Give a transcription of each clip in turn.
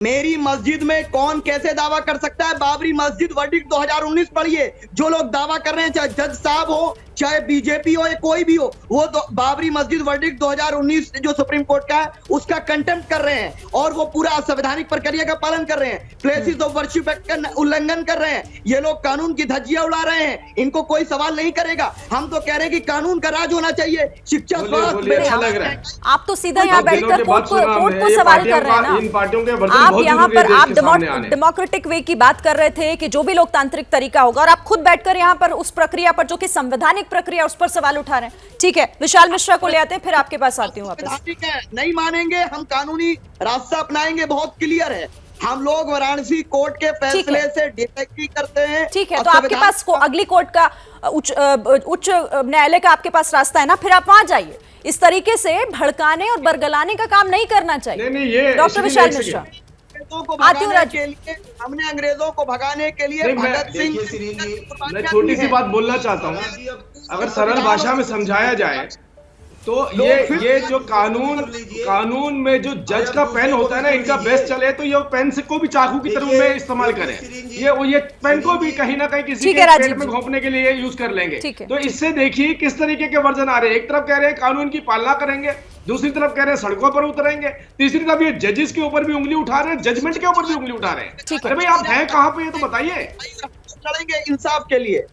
मेरी मस्जिद में कौन कैसे दावा कर सकता है? बाबरी मस्जिद वर्डिक्ट 2019 पढ़िए। जो लोग दावा कर रहे हैं, चाहे जज साहब हो, चाहे बीजेपी हो या कोई भी हो, वो बाबरी मस्जिद वर्डिक्ट 2019 जो सुप्रीम कोर्ट का है उसका कंटेम्प्ट कर रहे हैं और वो पूरा असंवैधानिक प्रक्रिया का पालन कर रहे हैं। प्लेसेस ऑफ वर्शिप एक्ट का उल्लंघन कर रहे हैं। ये लोग कानून की धज्जियां उड़ा रहे हैं। इनको कोई सवाल नहीं करेगा। हम तो कह रहे हैं कि कानून का राज होना चाहिए। शिक्षा, स्वास्थ्य। आप तो सीधा यहाँ बैठकर कोर्ट को सवाल कर रहे हैं ना। इन पार्टियों के आप यहाँ पर आप डेमोक्रेटिक वे की बात कर रहे थे कि जो भी लोकतांत्रिक तरीका होगा, और आप खुद बैठकर यहाँ पर उस प्रक्रिया पर जो कि संवैधानिक प्रक्रिया उस पर सवाल उठा रहे हैं। ठीक है, विशाल मिश्रा को ले आते हैं, फिर आपके पास आती हूँ वापस। ठीक है, नहीं मानेंगे, हम कानूनी रास्ता अपनाएंगे। बहुत क्लियर है, हम लोग वाराणसी कोर्ट के फैसले से डिसएग्री करते हैं। ठीक है, तो आपके पास अगली कोर्ट का उच्च न्यायालय का आपके पास रास्ता है ना, फिर आप वहां जाइए। इस तरीके से भड़काने और बरगलाने का काम नहीं करना चाहिए। डॉक्टर विशाल मिश्रा, हमने अंग्रेजों को भगाने के लिए भगत सिंह। मैं छोटी सी बात बोलना चाहता हूँ। अगर सरल भाषा में समझाया जाए तो ये जो कानून में जो जज का पेन होता है ना, इनका बेस्ट चले तो ये पेन से को भी चाकू की तरह में इस्तेमाल करें। ये पेन को भी कहीं ना कहीं किसी के पेट में घोंपने के लिए यूज कर लेंगे। तो इससे देखिए किस तरीके के वर्जन आ रहे हैं। एक तरफ कह रहे हैं कानून की पालना करेंगे, दूसरी तरफ कह रहे हैं सड़कों पर उतरेंगे, तीसरी तरफ ये जजेस के ऊपर भी उंगली उठा रहे हैं, जजमेंट के ऊपर भी उंगली उठा रहे हैं। अरे भाई, आप हैं कहाँ पे, ये तो बताइए। लड़ेंगे इंसाफ के लिए।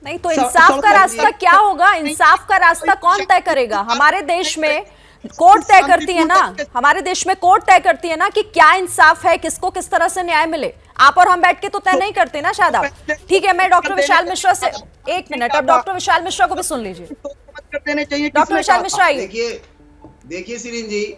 नहीं तो इंसाफ का रास्ता क्या होगा? इंसाफ का रास्ता कौन तय करेगा? हमारे देश में कोर्ट तय करती है ना। हमारे देश में कोर्ट तय करती है ना कि क्या इंसाफ है, किसको किस तरह से न्याय मिले। आप और हम बैठ के तो तय नहीं करते ना शादाब। ठीक है, मैं डॉक्टर विशाल मिश्रा से 1 मिनट, अब डॉक्टर विशाल मिश्रा को भी सुन लीजिए। डॉक्टर विशाल मिश्रा, देखिए सिरीन जी,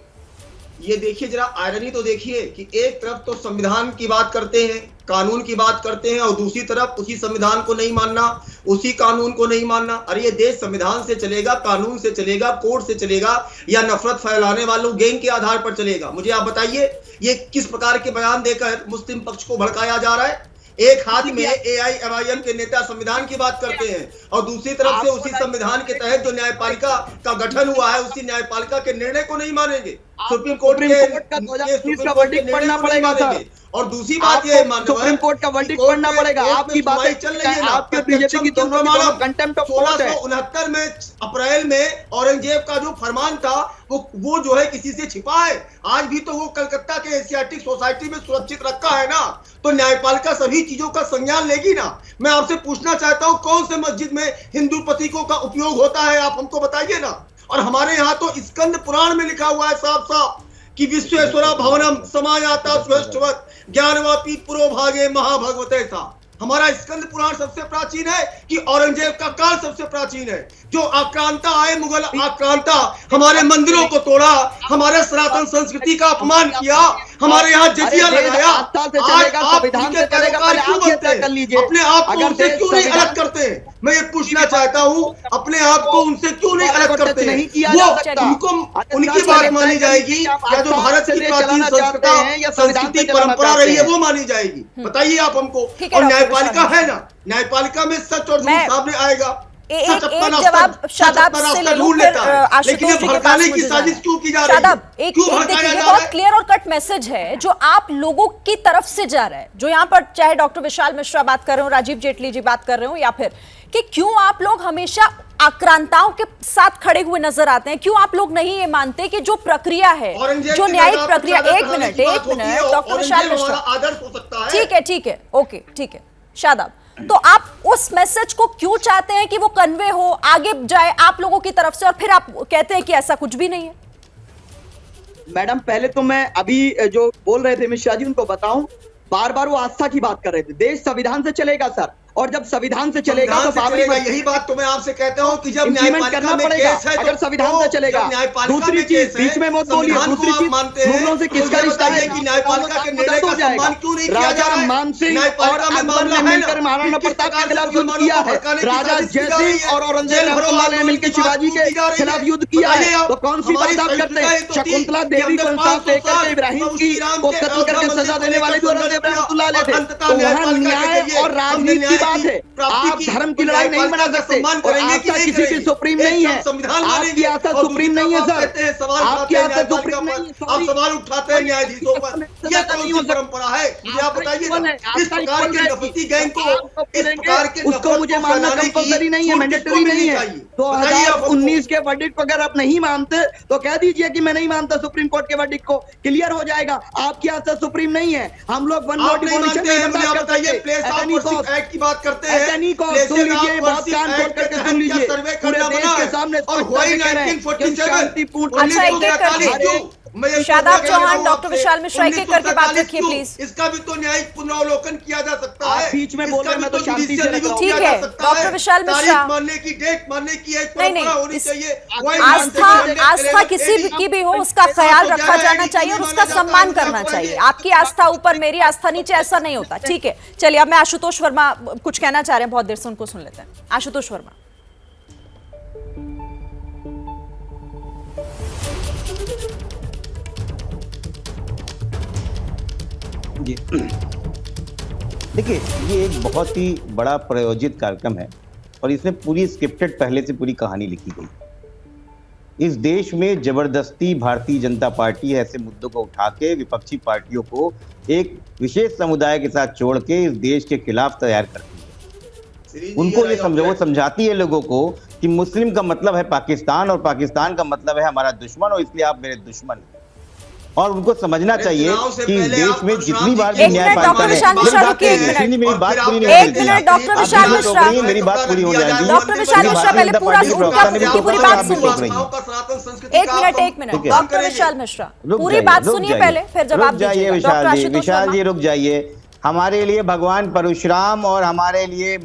ये देखिए जरा आयरनी तो देखिए कि एक तरफ तो संविधान की बात करते हैं, कानून की बात करते हैं, और दूसरी तरफ उसी संविधान को नहीं मानना, उसी कानून को नहीं मानना। अरे ये देश संविधान से चलेगा, कानून से चलेगा, कोर्ट से चलेगा, या नफरत फैलाने वालों गैंग के आधार पर चलेगा? मुझे आप बताइए, ये किस प्रकार के बयान देकर मुस्लिम पक्ष को भड़काया जा रहा है? एक हाथ में AIMIM के नेता संविधान की बात करते हैं और दूसरी तरफ से उसी संविधान के तहत जो न्यायपालिका का गठन हुआ है, उसी न्यायपालिका के निर्णय को नहीं मानेंगे। सुप्रीम कोर्ट का वर्डिक्ट पढ़ना पड़ेगा सर। और दूसरी बात ये, सुप्रीम कोर्ट का वर्डिक्ट पढ़ना पड़ेगा। आपकी बातें चल रही है, आपके बीजेपी की दोनों कंटेम्प्ट ऑफ कोर्ट है। 1669 में अप्रैल में औरंगजेब का जो फरमान था वो जो है किसी से छिपा है? आज भी तो वो कलकत्ता के एशियाटिक सोसाइटी में सुरक्षित रखा है ना। तो न्यायपालिका सभी चीजों का संज्ञान लेगी ना। मैं आपसे पूछना चाहता हूँ, कौन से मस्जिद में हिंदू प्रतीकों का उपयोग होता है? आप हमको बताइए ना। और हमारे यहाँ तो स्कंद पुराण में लिखा हुआ है साफ साफ कि विश्वेश्वरा भवनम समायाता स्वेष्टवत ज्ञानवापी पुरोभागे महाभगवते था। हमारा स्कंद पुराण सबसे प्राचीन है कि औरंगजेब का काल सबसे प्राचीन है? जो आक्रांता आए, मुगल आक्रांता, हमारे मंदिरों को तोड़ा, हमारे सनातन संस्कृति का अपमान किया, हमारे यहाँ जजिया लगाया। अपने आप को उनसे क्यों नहीं अलग करते? मैं ये पूछना चाहता हूँ, अपने आप को उनसे क्यों नहीं अलग करते? वो उनको उनकी बात मानी जाएगी या जो भारत की प्राचीन संस्कृति परंपरा रही है वो मानी जाएगी? बताइए आप हमको। और न्यायपालिका है ना, न्यायपालिका में सच और झूठ सामने आएगा। एक जवाब शादाब से ले लूं, फिर आशुतोष जी के पास मुझे शादाब, एक देखिए बहुत क्लियर और कट मैसेज है जो आप लोगों की तरफ से जा रहा है, जो यहाँ पर चाहे डॉक्टर विशाल मिश्रा बात कर रहे हो, राजीव जेटली जी बात कर रहे हो, या फिर कि क्यों आप लोग हमेशा आक्रांताओं के साथ खड़े हुए नजर आते हैं? क्यों आप लोग नहीं ये मानते कि जो प्रक्रिया है, जो न्यायिक प्रक्रिया, एक मिनट डॉक्टर विशाल मिश्रा, ठीक है, ओके, ठीक है शादाब, तो आप उस मैसेज को क्यों चाहते हैं कि वो कन्वे हो, आगे जाए आप लोगों की तरफ से, और फिर आप कहते हैं कि ऐसा कुछ भी नहीं है? मैडम, पहले तो मैं अभी जो बोल रहे थे मिश्रा जी उनको बताऊं, बार बार वो आस्था की बात कर रहे थे। देश संविधान से चलेगा सर, और जब संविधान से चलेगा तो बाबरी यही बात तो मैं आपसे कहता हूँ कि जब इम्प्लीमेंट करना पड़ेगा अगर संविधान से चलेगा। दूसरी चीज बीच में मत बोलिए, दूसरी चीज मुगलों से किसका रिश्ता है कि न्यायपालिका के निर्णय का सम्मान क्यों नहीं किया जा रहा है? मान सिंह और अकबर ने मिलकर महाराणा प्रताप के खिलाफ युद्ध किया है, राजा जयसिंह और औरंगजेब ने मिलकर शिवाजी के खिलाफ युद्ध किया है। तो कौन सी बात आप करते हैं? शकुंतला देवी को इंसाफ देकर इब्राहिम की को कत्ल करके सजा देने वाले भी औरंगजेब रहमतुल्लाह अलैह थे। तो वहाँ न्याय और राजनीति बात है। आप धर्म की लड़ाई नहीं बना सकते और आस्था किसी की सुप्रीम नहीं है। आपकी आस्था सुप्रीम नहीं है सर, आपकी आस्था सुप्रीम नहीं है। आप सवाल उठाते हैं न्यायाधीशों पर, यह कौन सी परंपरा है? मुझे आप बताइए ना, इस प्रकार के नफरती गैंग को, इस प्रकार के उसको मुझे मानना कंपल्सरी नहीं है, मैंडेटरी नहीं है। 2019 के वर्डिक्ट को अगर आप नहीं मानते तो कह दीजिए कि मैं नहीं मानता सुप्रीम कोर्ट के वर्डिक्ट को, क्लियर हो जाएगा। आपकी आस्था सुप्रीम नहीं है। हम लोग वन वोट रिवॉल्यूशन नहीं बर्दाश्त कर सकते। एक्ट की बात करते हैं, सुन लीजिए, बात कान खोल करके सुन लीजिए, पूरे देश के सामने शांतिपूर्ण। शादाब चौहान, डॉक्टर विशाल मिश्रा एक करके बात रखिए प्लीज। इसका भी तो न्यायिक पुनरावलोकन किया जा सकता है। बीच में बोल रहे मैं तो शांति से रख रहा हूं। ठीक है डॉक्टर विशाल मिश्रा, मानने की डेट मानने की एक नहीं परंपरा होनी चाहिए। आस्था किसी की भी हो उसका ख्याल रखा जाना चाहिए और उसका सम्मान करना चाहिए। आपकी आस्था ऊपर, मेरी आस्था नीचे, ऐसा नहीं होता। ठीक है, चलिए अब मैं आशुतोष वर्मा कुछ कहना चाह रहे हैं, बहुत देर से उनको सुन लेते हैं। आशुतोष वर्मा। जी देखिए, ये एक बहुत ही बड़ा प्रायोजित कार्यक्रम है और इसमें पूरी स्क्रिप्टेड पहले से पूरी कहानी लिखी गई। इस देश में जबरदस्ती भारतीय जनता पार्टी ऐसे मुद्दों को उठा के विपक्षी पार्टियों को एक विशेष समुदाय के साथ जोड़ के इस देश के खिलाफ तैयार करती है। उनको ये वो समझाती है लोगों को कि मुस्लिम का मतलब है पाकिस्तान और पाकिस्तान का मतलब है हमारा दुश्मन और इसलिए आप मेरे दुश्मन हैं। और उनको समझना चाहिए कि इस देश में जितनी बार भी न्यायपालिका ने मेरी बात पूरी नहीं होगी, मेरी बात पूरी हो जाएगी। डॉक्टर विशाल मिश्रा पहले पूरी बात सुनिए। एक मिनट डॉक्टर विशाल मिश्रा पूरी बात सुनिए पहले, फिर जवाब दीजिए। विशाल जी रुक जाइए। हमारे लिए भगवान परशुराम और हमारे लिए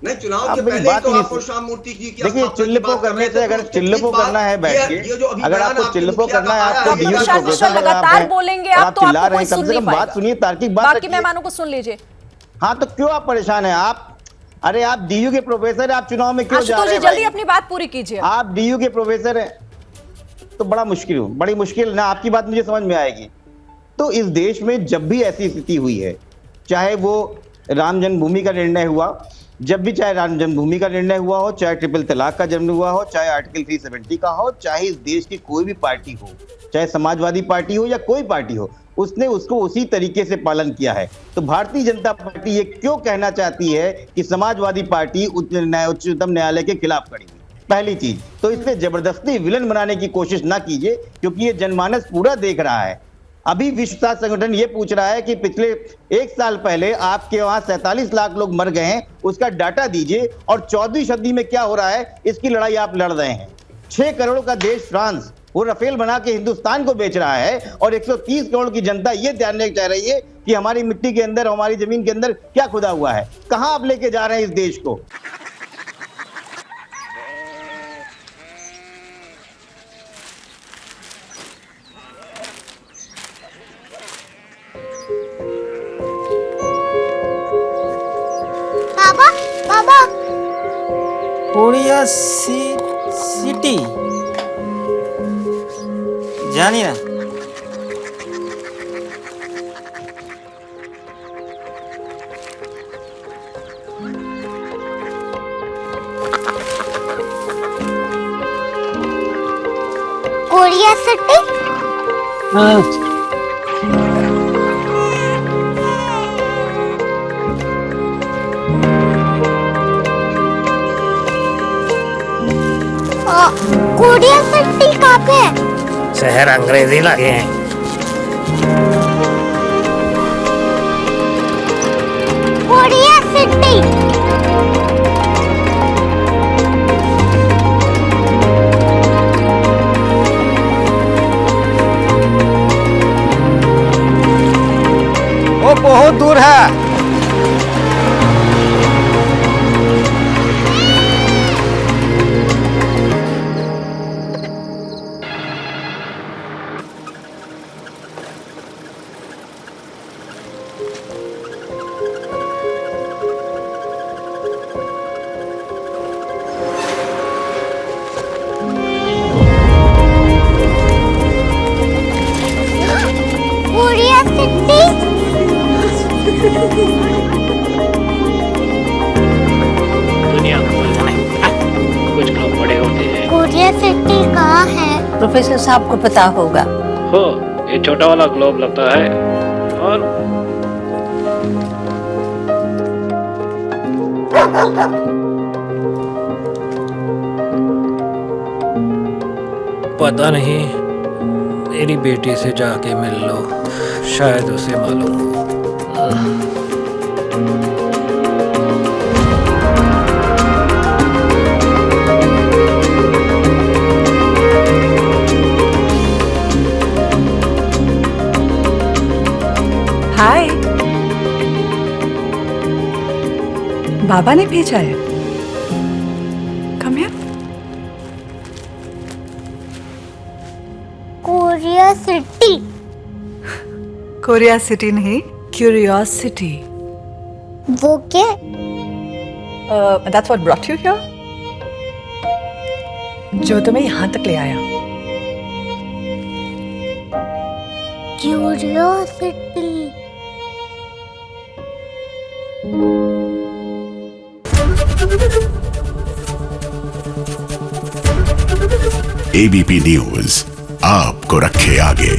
नहीं, चुनाव के पहले ही तो आपको शाम मूर्ति की देखिए, चिल्लपो करने से अगर चिल्लपो करना है बैठ के, अगर आपको चिल्लपो करना है, आपको लगातार बोलेंगे आप तो आपको कोई सुन नहीं पाएगा। बात सुनिए, तार्किक बात, बाकी मेहमानों को सुन लीजिए। हाँ तो क्यों आप परेशान हैं? अरे आप डीयू के प्रोफेसर, आप चुनाव में क्यों जा रहे हैं? जल्दी अपनी बात पूरी कीजिए। आप डीयू के प्रोफेसर हैं तो बड़ी मुश्किल ना आपकी बात मुझे समझ में आएगी। तो इस देश में जब भी ऐसी स्थिति हुई है, चाहे वो राम जन्मभूमि का निर्णय हुआ, जब भी चाहे राम जन्मभूमि का निर्णय हुआ हो, चाहे ट्रिपल तलाक का जन्म हुआ हो, चाहे आर्टिकल 370 का हो, चाहे इस देश की कोई भी पार्टी हो, चाहे समाजवादी पार्टी हो या कोई पार्टी हो, उसने उसको उसी तरीके से पालन किया है। तो भारतीय जनता पार्टी ये क्यों कहना चाहती है कि समाजवादी पार्टी उच्चतम न्यायालय के खिलाफ खड़ी हुई? पहली चीज तो इससे जबरदस्ती विलन बनाने की कोशिश ना कीजिए, क्योंकि ये जनमानस पूरा देख रहा है। अभी विश्व स्वास्थ्य संगठन ये पूछ रहा है कि पिछले 1 साल पहले आपके वहां 47 लाख लोग मर गए हैं, उसका डाटा दीजिए, और 14वीं सदी में क्या हो रहा है इसकी लड़ाई आप लड़ रहे हैं। 6 करोड़ का देश फ्रांस, वो रफेल बना के हिंदुस्तान को बेच रहा है और 130 करोड़ की जनता ये जानने चाह रही है कि हमारी मिट्टी के अंदर, हमारी जमीन के अंदर क्या खुदा हुआ है। कहां आप लेके जा रहे हैं इस देश को? कोरिया सिटी जानी ना? Korea city? हाँ। कोरिया सिटी कहाँ पे है? शहर अंग्रेजी लगे हैं। Korea city. वो बहुत दूर है। Korea city. प्रोफेसर साहब को पता होगा। हो, ये छोटा वाला ग्लोब लगता है और पता नहीं, मेरी बेटी से जाके मिल लो, शायद उसे मालूम हो। हाय, बाबा ने भेजा है। Come here. Korea city. Korea city नहीं, क्यूरियोसिटी। वो क्या? That's what brought you here? जो तुम्हें यहाँ तक ले आया। क्यूरियोसिटी। एबीपी न्यूज आपको रखे आगे।